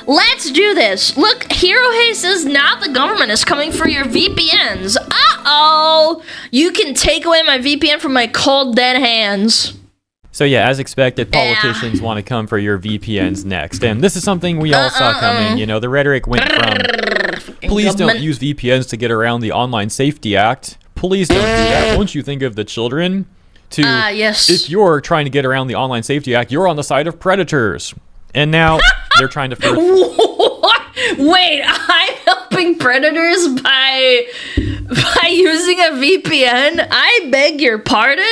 Let's do this. Look, Hero Haze says now the government is coming for your VPNs. Uh-oh! You can take away my VPN from my cold, dead hands. So yeah, as expected, politicians want to come for your VPNs next. And this is something we all saw coming. You know, the rhetoric went from, please don't use VPNs to get around the Online Safety Act. Please don't do that. Won't you think of the children? To, yes. If you're trying to get around the Online Safety Act, you're on the side of predators. And now they're trying to first... Wait, I'm helping predators by using a VPN? I beg your pardon?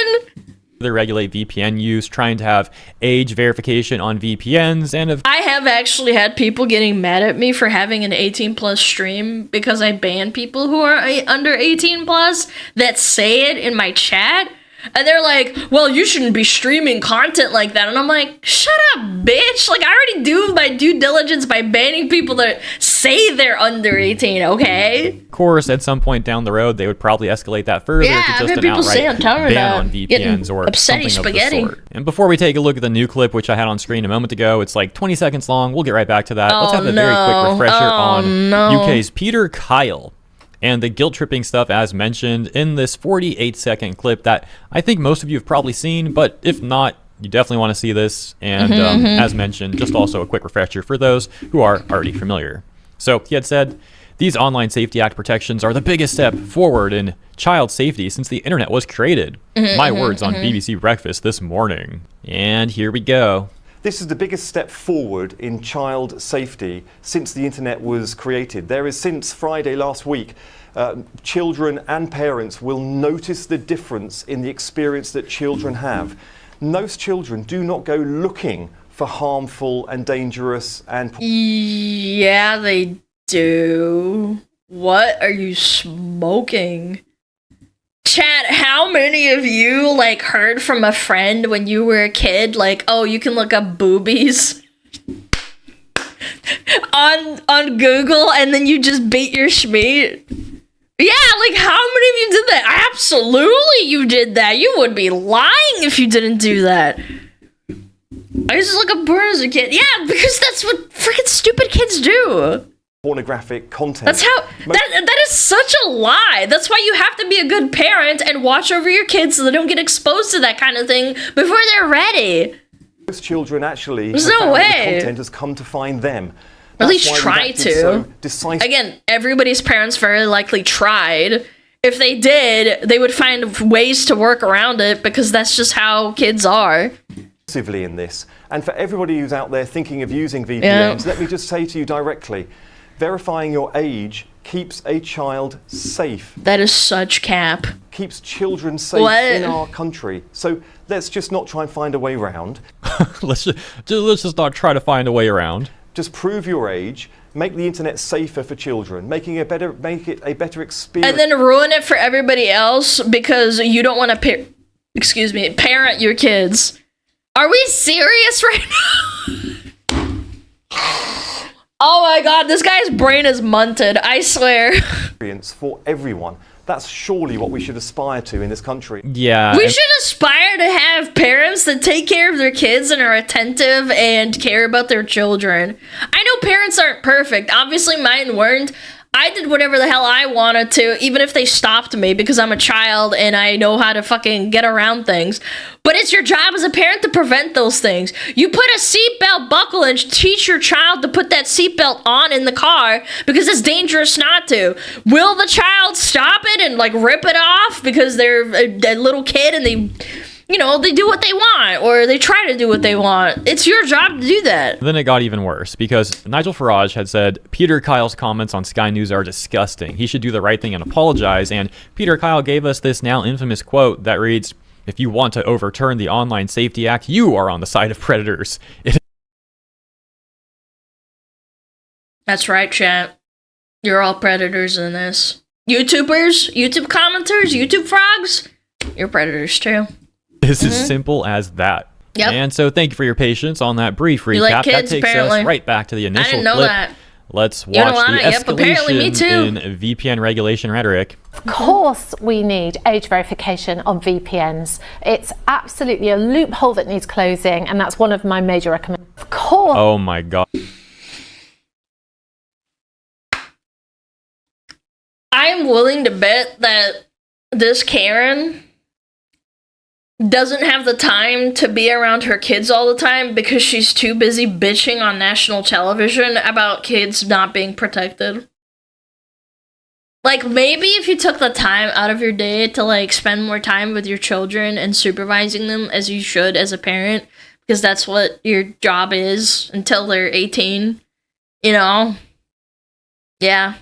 They regulate VPN use, trying to have age verification on VPNs, and I have actually had people getting mad at me for having an 18+ stream because I ban people who are under 18+ that say it in my chat. And they're like, well, you shouldn't be streaming content like that. And I'm like, shut up, bitch. Like, I already do my due diligence by banning people that say they're under 18, okay? Of course, at some point down the road, they would probably escalate that further to just an outright ban on VPNs or something of the sort. And before we take a look at the new clip, which I had on screen a moment ago, it's like 20 seconds long. We'll get right back to that. Let's have a very quick refresher on UK's Peter Kyle and the guilt-tripping stuff as mentioned in this 48-second clip that I think most of you have probably seen, but if not, you definitely want to see this. And as mentioned, just also a quick refresher for those who are already familiar. So he had said, these Online Safety Act protections are the biggest step forward in child safety since the internet was created. My words on BBC Breakfast this morning. And here we go. This is the biggest step forward in child safety since the internet was created. There is, since Friday last week, children and parents will notice the difference in the experience that children have. Most children do not go looking for harmful and dangerous and... Yeah, they do. What are you smoking? Chat, how many of you, like, heard from a friend when you were a kid, like, oh, you can look up boobies on Google, and then you just beat your schmeat? Yeah, like, how many of you did that? Absolutely you did that. You would be lying if you didn't do that. I used to look up porn as a kid. Yeah, because that's what freaking stupid kids do. Pornographic content. That's how that is such a lie. That's why you have to be a good parent and watch over your kids so they don't get exposed to that kind of thing before they're ready. Most children actually There's no way. The content has come to find them. At least try to. Again, everybody's parents very likely tried. If they did, they would find ways to work around it because that's just how kids are. In this. And for everybody who's out there thinking of using VPNs, let me just say to you directly, verifying your age keeps a child safe. That is such cap. Keeps children safe in our country. So let's just not try and find a way around. let's just not try to find a way around. Just prove your age, make the internet safer for children, make it a better experience. And then ruin it for everybody else because you don't want to parent your kids. Are we serious right now? Oh my god, this guy's brain is munted, I swear. For everyone. That's surely what we should aspire to in this country. Yeah. We should aspire to have parents that take care of their kids and are attentive and care about their children. I know parents aren't perfect. Obviously, mine weren't. I did whatever the hell I wanted to, even if they stopped me because I'm a child and I know how to fucking get around things. But it's your job as a parent to prevent those things. You put a seatbelt buckle and teach your child to put that seatbelt on in the car because it's dangerous not to. Will the child stop it and like rip it off because they're a little kid and they do what they want, or they try to do what they want? It's your job to do that. Then it got even worse, because Nigel Farage had said, Peter Kyle's comments on Sky News are disgusting. He should do the right thing and apologize. And Peter Kyle gave us this now infamous quote that reads, if you want to overturn the Online Safety Act, you are on the side of predators. That's right, chat. You're all predators in this. YouTubers, YouTube commenters, YouTube frogs, you're predators too. It's as simple as that. Yep. And so thank you for your patience on that brief recap. You like kids, that takes apparently. us right back to the initial I didn't know clip. that. Let's watch the Yep, apparently me escalation too. in VPN regulation rhetoric. Of course we need age verification on VPNs. It's absolutely a loophole that needs closing, and that's one of my major recommendations. Of course. Oh my god. I'm willing to bet that this Karen doesn't have the time to be around her kids all the time because she's too busy bitching on national television about kids not being protected. Like, maybe if you took the time out of your day to, like, spend more time with your children and supervising them as you should as a parent, because that's what your job is until they're 18, you know? Yeah.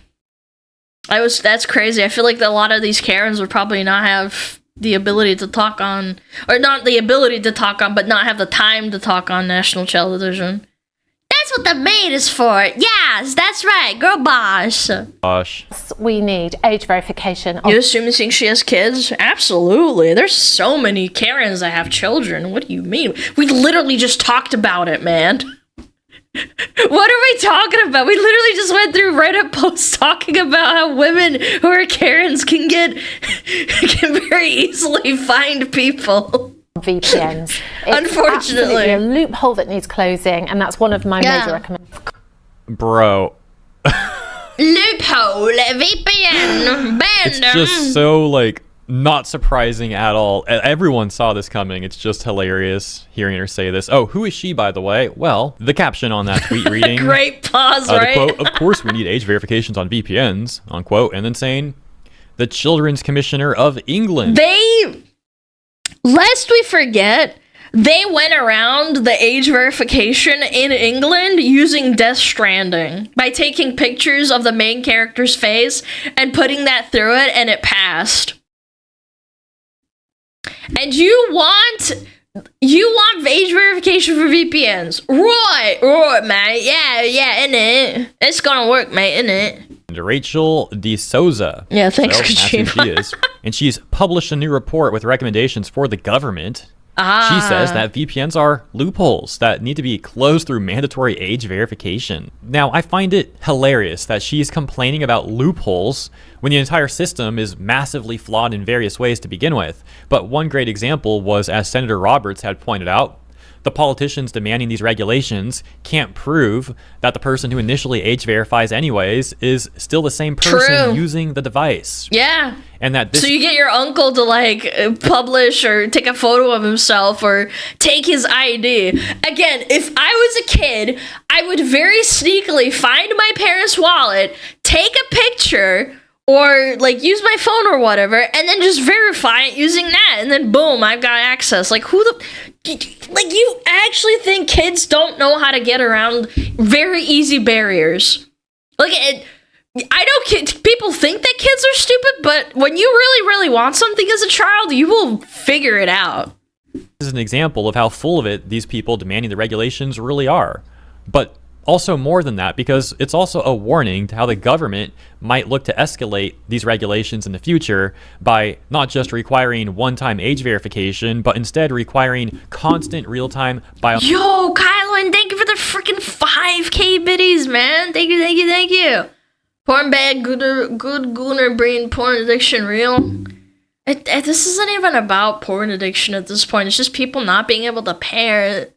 That's crazy. I feel like a lot of these Karens would probably not have the ability to talk on, or not the ability to talk on, but not have the time to talk on national television. That's what the maid is for. Yes, that's right. Girl boss. Gosh. We need age verification. You assuming she has kids? Absolutely. There's so many Karens that have children. What do you mean? We literally just talked about it, man. What are we talking about? We literally just went through Reddit posts talking about how women who are Karens can very easily find people. VPNs. It's Unfortunately, a loophole that needs closing, and that's one of my major recommendations. Bro. Loophole, VPN, ban It's them. just so, like, not surprising at all. Everyone saw this coming. It's just hilarious hearing her say this. Oh, who is she, by the way? Well, the caption on that tweet reading. Great pause, right? The quote, of course we need age verifications on VPNs, unquote, and then saying, the Children's Commissioner of England. Lest we forget, they went around the age verification in England using Death Stranding by taking pictures of the main character's face and putting that through it, and it passed. And you want age verification for VPNs. Right, mate. Yeah, innit? It's gonna work, mate, innit? Rachel D'Souza. Yeah, thanks, so, that's who Kojima. she is. And she's published a new report with recommendations for the government. She says that VPNs are loopholes that need to be closed through mandatory age verification. Now, I find it hilarious that she's complaining about loopholes when the entire system is massively flawed in various ways to begin with. But one great example was, as Senator Roberts had pointed out, the politicians demanding these regulations can't prove that the person who initially age verifies anyways is still the same person using the device. Yeah. And that so you get your uncle to, like, publish or take a photo of himself or take his ID. Again, if I was a kid, I would very sneakily find my parents' wallet, take a picture, or, like, use my phone or whatever, and then just verify it using that, and then boom, I've got access. Like, like, you actually think kids don't know how to get around very easy barriers? Like, I know people think that kids are stupid, but when you really, really want something as a child, you will figure it out. This is an example of how full of it these people demanding the regulations really are. But also more than that, because it's also a warning to how the government might look to escalate these regulations in the future by not just requiring one-time age verification, but instead requiring constant real-time Yo, Kylan, thank you for the freaking 5K biddies, man. Thank you. Porn bag, good gooner brain, porn addiction real. This isn't even about porn addiction at this point. It's just people not being able to pair.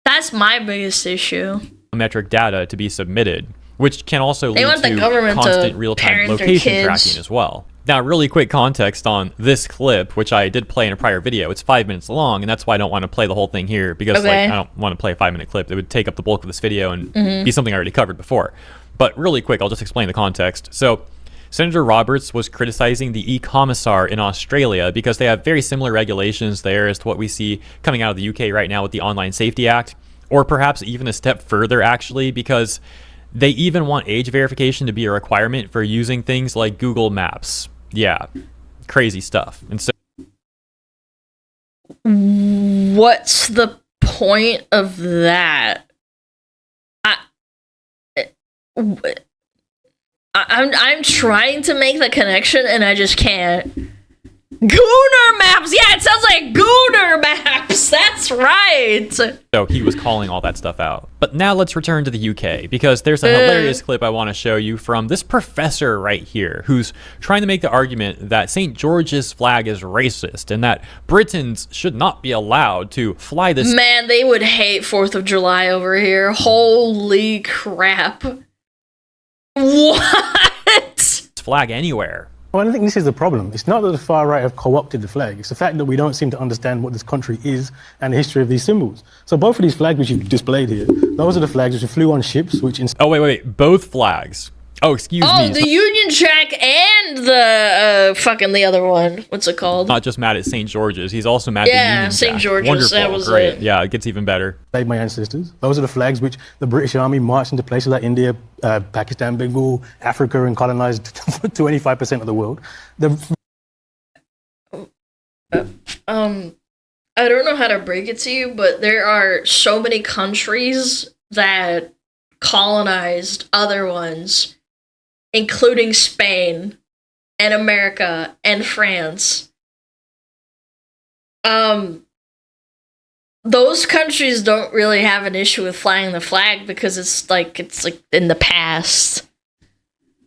That's my biggest issue. Biometric data to be submitted, which can also lead want the to government constant to real-time parent their location kids. tracking as well. Now, really quick context on this clip, which I did play in a prior video. It's 5 minutes long, and that's why I don't want to play the whole thing here, because like, I don't want to play a 5-minute clip. It would take up the bulk of this video and be something I already covered before. But really quick, I'll just explain the context. So, Senator Roberts was criticizing the e-commissar in Australia because they have very similar regulations there as to what we see coming out of the UK right now with the Online Safety Act, or perhaps even a step further, actually, because they even want age verification to be a requirement for using things like Google Maps. Yeah, crazy stuff. And so, what's the point of that? I'm trying to make the connection and I just can't. Gooner Maps! Yeah, it sounds like Gooner Maps! Yes, that's right. So he was calling all that stuff out. But now let's return to the UK, because there's a hilarious clip I want to show you from this professor right here, who's trying to make the argument that St. George's flag is racist and that Britons should not be allowed to fly this. Man, they would hate 4th of July over here. Holy crap. What? Flag anywhere. Well, I think this is the problem. It's not that the far right have co-opted the flag. It's the fact that we don't seem to understand what this country is and the history of these symbols. So both of these flags which you've displayed here, those are the flags which flew on ships, which... Oh, wait. Both flags. Oh, excuse me. Oh, the Union Jack and the fucking the other one. What's it called? Not just mad at St. George's. He's also mad at the Union Jack. St. George's. Wonderful. That was great. it. Yeah, it gets even better. My ancestors. Those are the flags which the British Army marched into places like India, Pakistan, Bengal, Africa, and colonized 25% of the world. I don't know how to break it to you, but there are so many countries that colonized other ones, including Spain and America and France. Those countries don't really have an issue with flying the flag because it's like in the past.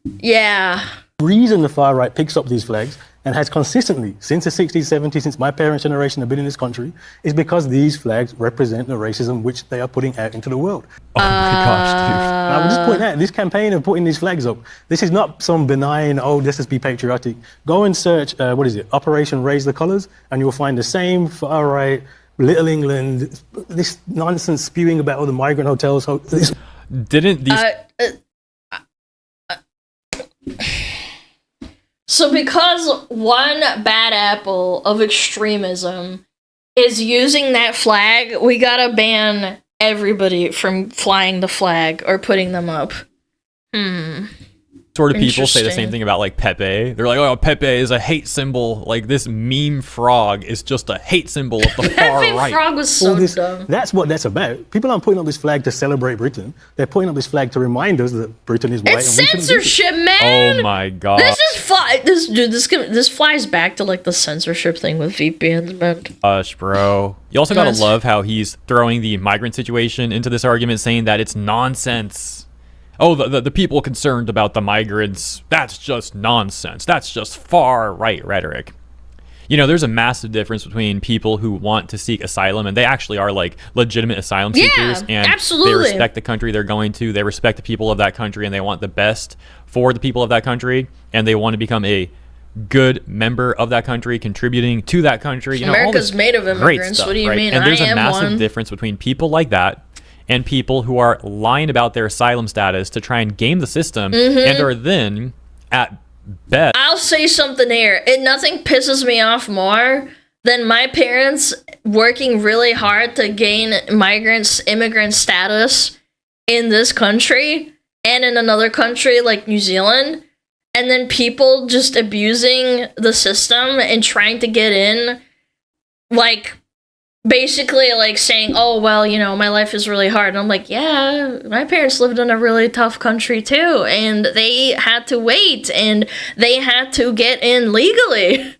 Yeah. The reason the far right picks up these flags and has consistently, since the 60s, 70s, since my parents' generation have been in this country, is because these flags represent the racism which they are putting out into the world. Oh my gosh, dude. And I would just point out, this campaign of putting these flags up, this is not some benign, oh, let's just be patriotic. Go and search, Operation Raise the Colours, and you'll find the same far right, Little England, this nonsense spewing about all the migrant hotels. Didn't these... So because one bad apple of extremism is using that flag, we gotta ban everybody from flying the flag or putting them up. Sort of people say the same thing about like Pepe. They're like, oh, Pepe is a hate symbol. Like this meme frog is just a hate symbol of the far right. Pepe frog was so dumb. That's what that's about. People aren't putting up this flag to celebrate Britain. They're putting up this flag to remind us that Britain is white. It's and we censorship, man. Oh my god. This flies back to like the censorship thing with VPNs, man. Gosh, bro. You also gotta love how he's throwing the migrant situation into this argument, saying that it's nonsense. Oh, the people concerned about the migrants, that's just nonsense. That's just far right rhetoric. You know, there's a massive difference between people who want to seek asylum and they actually are like legitimate asylum seekers. And absolutely. They respect the country they're going to. They respect the people of that country and they want the best for the people of that country. And they want to become a good member of that country, contributing to that country. You know, America's made of immigrants. Stuff, what do you mean? And there's a massive one. difference between people like that and people who are lying about their asylum status to try and game the system and are then at best. I'll say something here. Nothing pisses me off more than my parents working really hard to gain immigrant status in this country and in another country like New Zealand, and then people just abusing the system and trying to get in, like basically like saying, oh, well, you know, my life is really hard. And I'm like, yeah, my parents lived in a really tough country too. And they had to wait and they had to get in legally.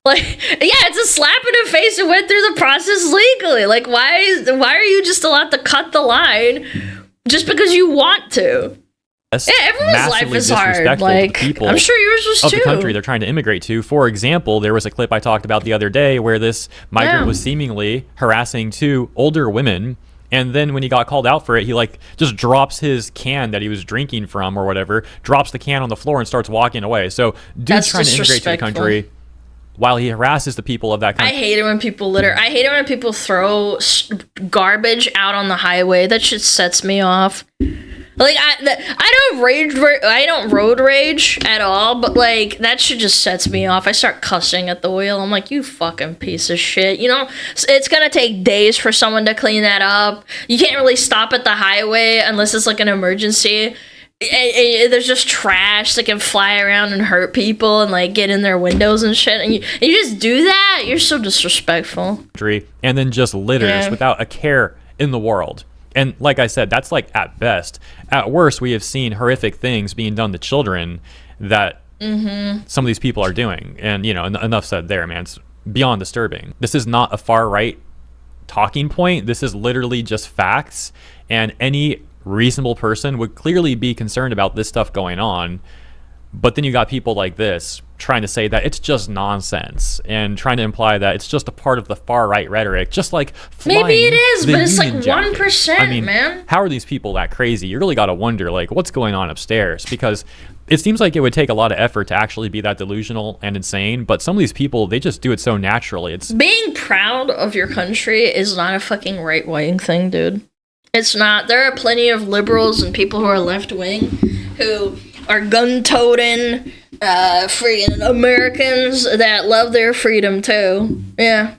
Like, yeah, it's a slap in the face and went through the process legally. Like, why are you just allowed to cut the line just because you want to? Yeah, everyone's life is hard. Like, I'm sure yours was too. Of the country they're trying to immigrate to. For example, there was a clip I talked about the other day where this migrant was seemingly harassing two older women, and then when he got called out for it, he like just drops his can that he was drinking from or whatever, drops the can on the floor and starts walking away. So dude's trying to immigrate to the country while he harasses the people of that country. I hate it when people litter. I hate it when people throw garbage out on the highway. That shit sets me off. Like, I don't road rage at all, but like that shit just sets me off. I start cussing at the wheel. I'm like, you fucking piece of shit. You know, it's gonna take days for someone to clean that up. You can't really stop at the highway unless it's like an emergency. There's just trash that can fly around and hurt people and like get in their windows and shit. And you just do that? You're so disrespectful. And then just litters without a care in the world. And like I said, that's like at best. At worst, we have seen horrific things being done to children that some of these people are doing. And, you know, enough said there, man. It's beyond disturbing. This is not a far right talking point. This is literally just facts, and any reasonable person would clearly be concerned about this stuff going on. But then you got people like this trying to say that it's just nonsense and trying to imply that it's just a part of the far right rhetoric, just like maybe it is, but it's like 1%. I mean, man, how are these people that crazy? You really got to wonder, like, what's going on upstairs, because it seems like it would take a lot of effort to actually be that delusional and insane. But some of these people, they just do it so naturally. It's being proud of your country is not a fucking right-wing thing, dude. It's not. There are plenty of liberals and people who are left-wing who are gun-toting, freaking Americans that love their freedom too. Yeah.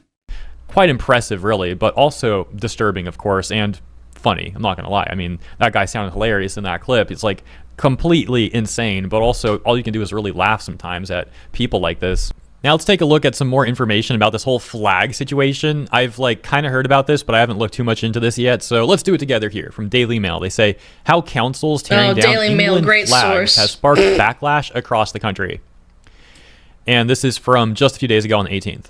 Quite impressive, really, but also disturbing, of course, and funny. I'm not gonna lie. I mean, that guy sounded hilarious in that clip. It's like completely insane, but also all you can do is really laugh sometimes at people like this. Now let's take a look at some more information about this whole flag situation. I've like kind of heard about this, but I haven't looked too much into this yet. So let's do it together here. From Daily Mail, they say how councils tearing down Daily Mail, great flags source, has sparked backlash across the country. And this is from just a few days ago on the 18th.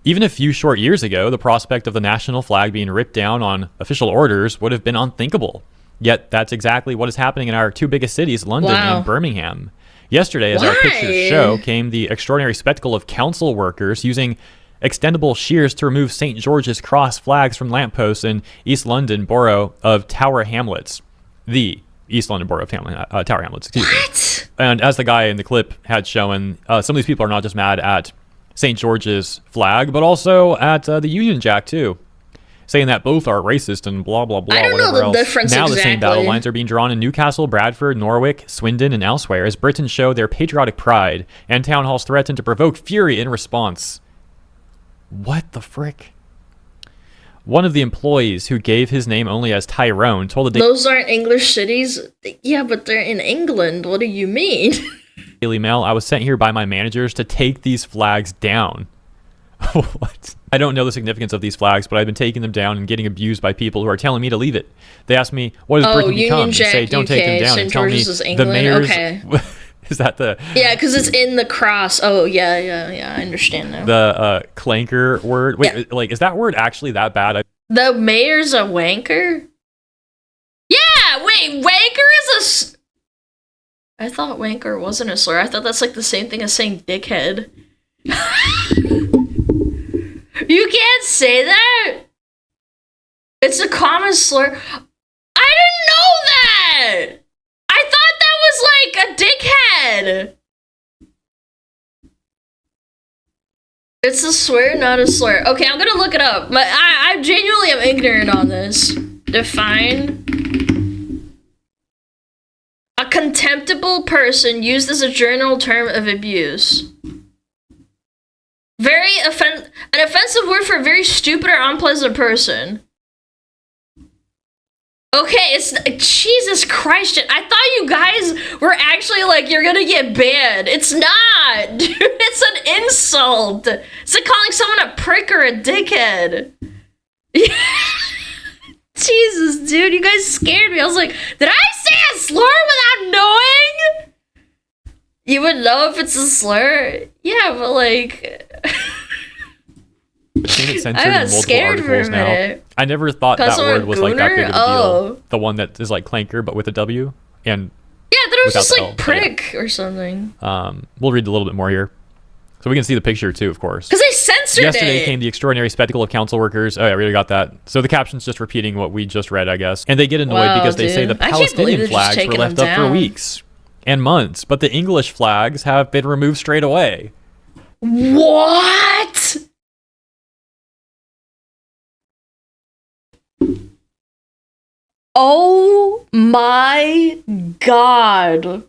Even a few short years ago, the prospect of the national flag being ripped down on official orders would have been unthinkable. Yet that's exactly what is happening in our two biggest cities, London and Birmingham. Yesterday, as our pictures show, came the extraordinary spectacle of council workers using extendable shears to remove St. George's Cross flags from lampposts in East London borough of Tower Hamlets. The East London borough of Tower Hamlets, excuse me. And as the guy in the clip had shown, some of these people are not just mad at St. George's flag, but also at the Union Jack, too, saying that both are racist and blah, blah, blah, whatever else. I don't know the difference now exactly. The same battle lines are being drawn in Newcastle, Bradford, Norwich, Swindon, and elsewhere as Britons show their patriotic pride and town halls threaten to provoke fury in response. What the frick? One of the employees, who gave his name only as Tyrone, told the Those aren't English cities? Yeah, but they're in England. What do you mean? Daily Mail, I was sent here by my managers to take these flags down. What? I don't know the significance of these flags, but I've been taking them down and getting abused by people who are telling me to leave it. They ask me, what has Britain become? And say, don't take them down. And tell me the mayor's... Okay. Is that the... Yeah, because it's in the cross. Oh, yeah, I understand now. The clanker word? Wait, like, is that word actually that bad? The mayor's a wanker? Yeah, wait, wanker is a... I thought wanker wasn't a slur. I thought that's like the same thing as saying dickhead. You can't say that. It's a common slur. I didn't know that. I thought that was like a dickhead. It's a swear, not a slur. Okay, I'm gonna look it up. But I genuinely am ignorant on this. Define. A contemptible person used as a general term of abuse. An offensive word for a very stupid or unpleasant person. Okay, it's... Jesus Christ, I thought you guys were actually like, you're gonna get banned. It's not! Dude, it's an insult! It's like calling someone a prick or a dickhead. Jesus, dude, you guys scared me. I was like, did I say a slur without knowing? You would know if it's a slur? Yeah, but like... I've seen it censored in multiple articles now. I never thought that word was like that big of a deal. The one that is like clanker, but with a W. And yeah, I thought it was just like prick or something. We'll read a little bit more here. So we can see the picture too, of course. Because they censored Yesterday came the extraordinary spectacle of council workers. Oh yeah, we already got that. So the caption's just repeating what we just read, I guess. And they get annoyed because they say the Palestinian flags were left up for weeks and months, but the English flags have been removed straight away. What? Oh my god.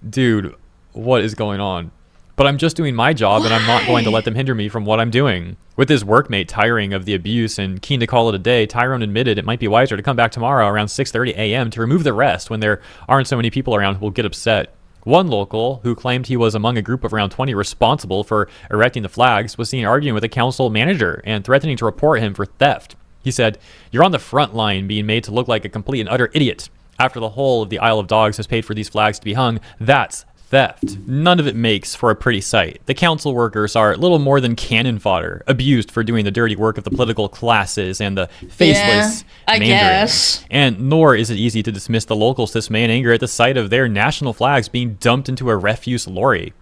Dude, what is going on? But I'm just doing my job, and I'm not going to let them hinder me from what I'm doing. With his workmate tiring of the abuse and keen to call it a day, Tyrone admitted it might be wiser to come back tomorrow around 6:30 a.m. to remove the rest when there aren't so many people around who will get upset. One local, who claimed he was among a group of around 20 responsible for erecting the flags, was seen arguing with a council manager and threatening to report him for theft. He said, "You're on the front line being made to look like a complete and utter idiot. After the whole of the Isle of Dogs has paid for these flags to be hung, that's theft. None of it makes for a pretty sight. The council workers are little more than cannon fodder, abused for doing the dirty work of the political classes and the faceless mandarins. And nor is it easy to dismiss the locals' dismay and anger at the sight of their national flags being dumped into a refuse lorry.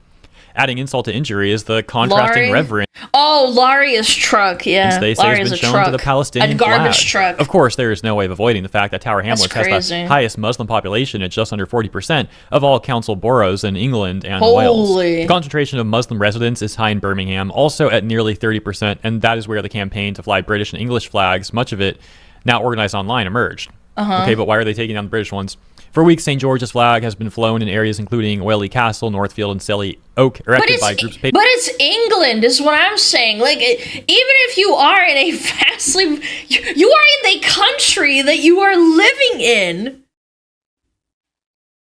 Adding insult to injury is the contrasting reverence. Oh, lorry is truck, yeah. They say has been shown to the Palestinian garbage flag. Truck. Of course, there is no way of avoiding the fact that Tower Hamlets has the highest Muslim population at just under 40% of all council boroughs in England and Wales. The concentration of Muslim residents is high in Birmingham, also at nearly 30%, and that is where the campaign to fly British and English flags, much of it now organized online, emerged. Okay, but why are they taking down the British ones? For weeks, St. George's flag has been flown in areas including Oiley Castle, Northfield, and Selly Oak, erected by groups. But it's England, is what I'm saying. Like, even if you are in a vastly, you are in the country that you are living in.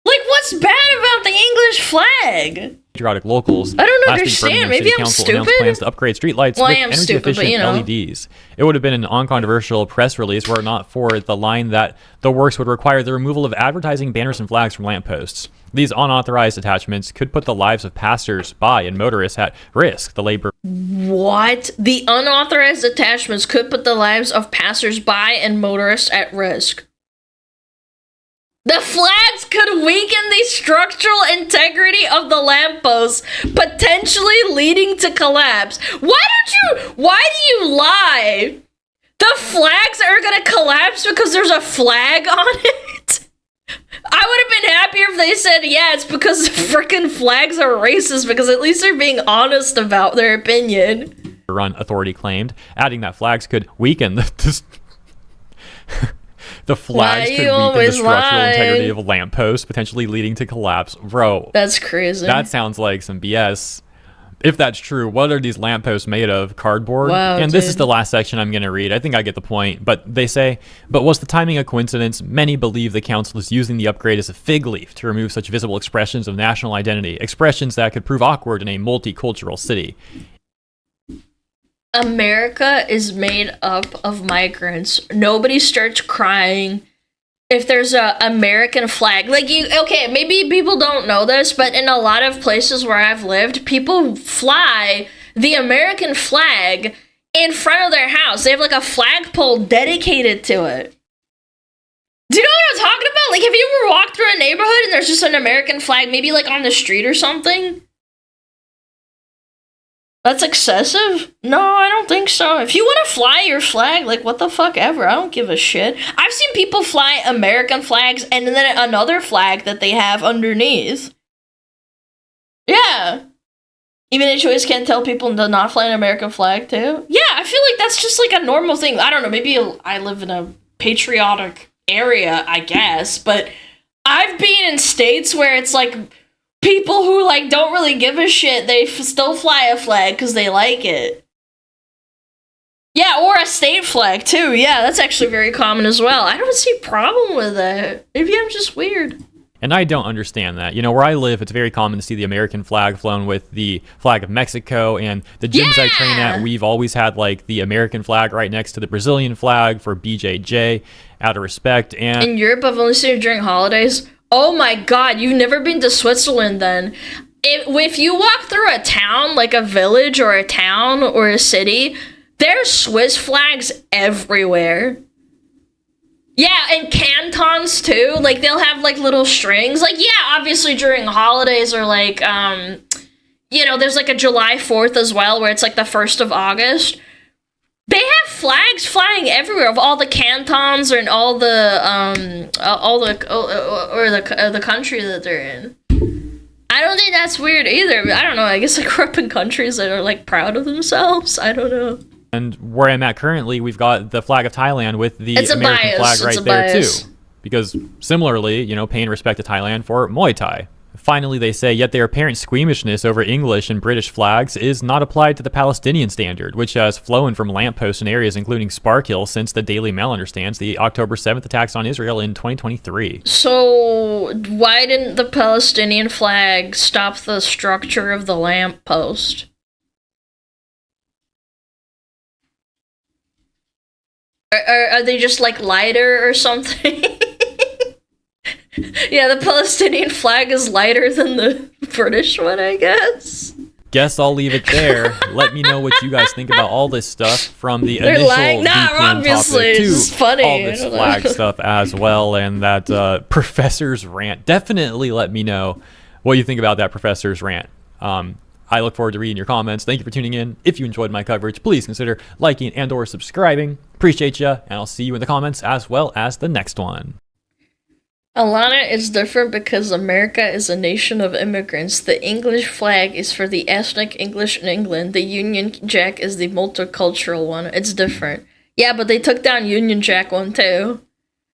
Like, what's bad about the English flag? Patriotic locals. I don't understand. Maybe I'm stupid. Plans to upgrade streetlights with energy-efficient LEDs. It would have been an uncontroversial press release were it not for the line that the works would require the removal of advertising banners and flags from lampposts. These unauthorized attachments could put the lives of passers-by and motorists at risk. The labor. What? The unauthorized attachments could put the lives of passers-by and motorists at risk. The flags could weaken the structural integrity of the lampposts, potentially leading to collapse. Why do you lie? The flags are gonna collapse because there's a flag on it? I would have been happier if they said, yeah, it's because the frickin' flags are racist, because at least they're being honest about their opinion. Run authority claimed, adding that flags could weaken the flags could weaken the structural integrity of a lamppost, potentially leading to collapse. Bro, that's crazy. That sounds like some BS. If that's true, what are these lampposts made of? Cardboard? Wow, and this is the last section I'm going to read. I think I get the point. But they say, but was the timing a coincidence? Many believe the council is using the upgrade as a fig leaf to remove such visible expressions of national identity, expressions that could prove awkward in a multicultural city. America is made up of migrants. Nobody starts crying if there's a American flag. Like, maybe people don't know this, but in a lot of places where I've lived, people fly the American flag in front of their house. They have like a flagpole dedicated to it. Do you know what I'm talking about? Like, have you ever walked through a neighborhood and there's just an American flag, maybe like on the street or something? That's excessive? No, I don't think so. If you want to fly your flag, like, what the fuck ever. I don't give a shit. I've seen people fly American flags and then another flag that they have underneath. Yeah. Even HOAs can't tell people to not fly an American flag, too? Yeah, I feel like that's just, like, a normal thing. I don't know, maybe I live in a patriotic area, I guess, but I've been in states where it's, like, people who, like, don't really give a shit, they still fly a flag because they like it. Yeah, or a state flag, too. Yeah, that's actually very common as well. I don't see a problem with that. Maybe I'm just weird. And I don't understand that. You know, where I live, it's very common to see the American flag flown with the flag of Mexico, and the gyms I train at, we've always had, like, the American flag right next to the Brazilian flag for BJJ, out of respect. And in Europe, I've only seen it during holidays. Oh my god, you've never been to Switzerland then. If you walk through a town, like a village or a town or a city, there's Swiss flags everywhere. Yeah, and cantons too. Like, they'll have, like, little strings. Like, yeah, obviously during holidays or, like, there's, like, a July 4th as well, where it's, like, the 1st of August. They have flags flying everywhere of all the cantons and all the country that they're in. I don't think that's weird either. I don't know. I guess I grew up in countries that are, like, proud of themselves. I don't know. And where I'm at currently, we've got the flag of Thailand with the American flag right there too. Because similarly, paying respect to Thailand for Muay Thai. Finally, they say, yet their apparent squeamishness over English and British flags is not applied to the Palestinian standard, which has flown from lampposts in areas including Sparkill since the Daily Mail understands the October 7th attacks on Israel in 2023. So, why didn't the Palestinian flag stop the structure of the lamppost? Are they just, like, lighter or something? Yeah, the Palestinian flag is lighter than the British one, I guess. Guess I'll leave it there. Let me know what you guys think about all this stuff, from the initial VPN topic to all this flag stuff as well, and that professor's rant. Definitely let me know what you think about that professor's rant. I look forward to reading your comments. Thank you for tuning in. If you enjoyed my coverage, please consider liking and or subscribing. Appreciate you, and I'll see you in the comments as well as the next one. Alana is different because America is a nation of immigrants. The English flag is for the ethnic English in England. The Union Jack is the multicultural one. It's different. Yeah, but they took down Union Jack one too.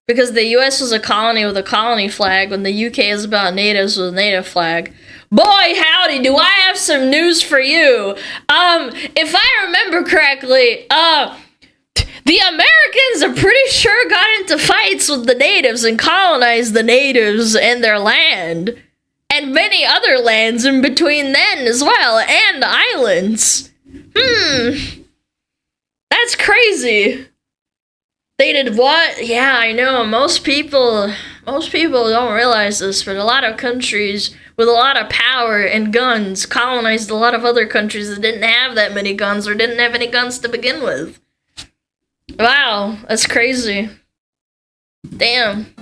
Because the US was a colony with a colony flag, when the UK is about natives with a native flag. Boy, howdy, do I have some news for you. If I remember correctly, the Americans are pretty sure got into fights with the natives and colonized the natives and their land. And many other lands in between then as well, and islands. That's crazy. They did what? Yeah, I know, most people don't realize this, but a lot of countries with a lot of power and guns colonized a lot of other countries that didn't have that many guns or didn't have any guns to begin with. Wow, that's crazy. Damn.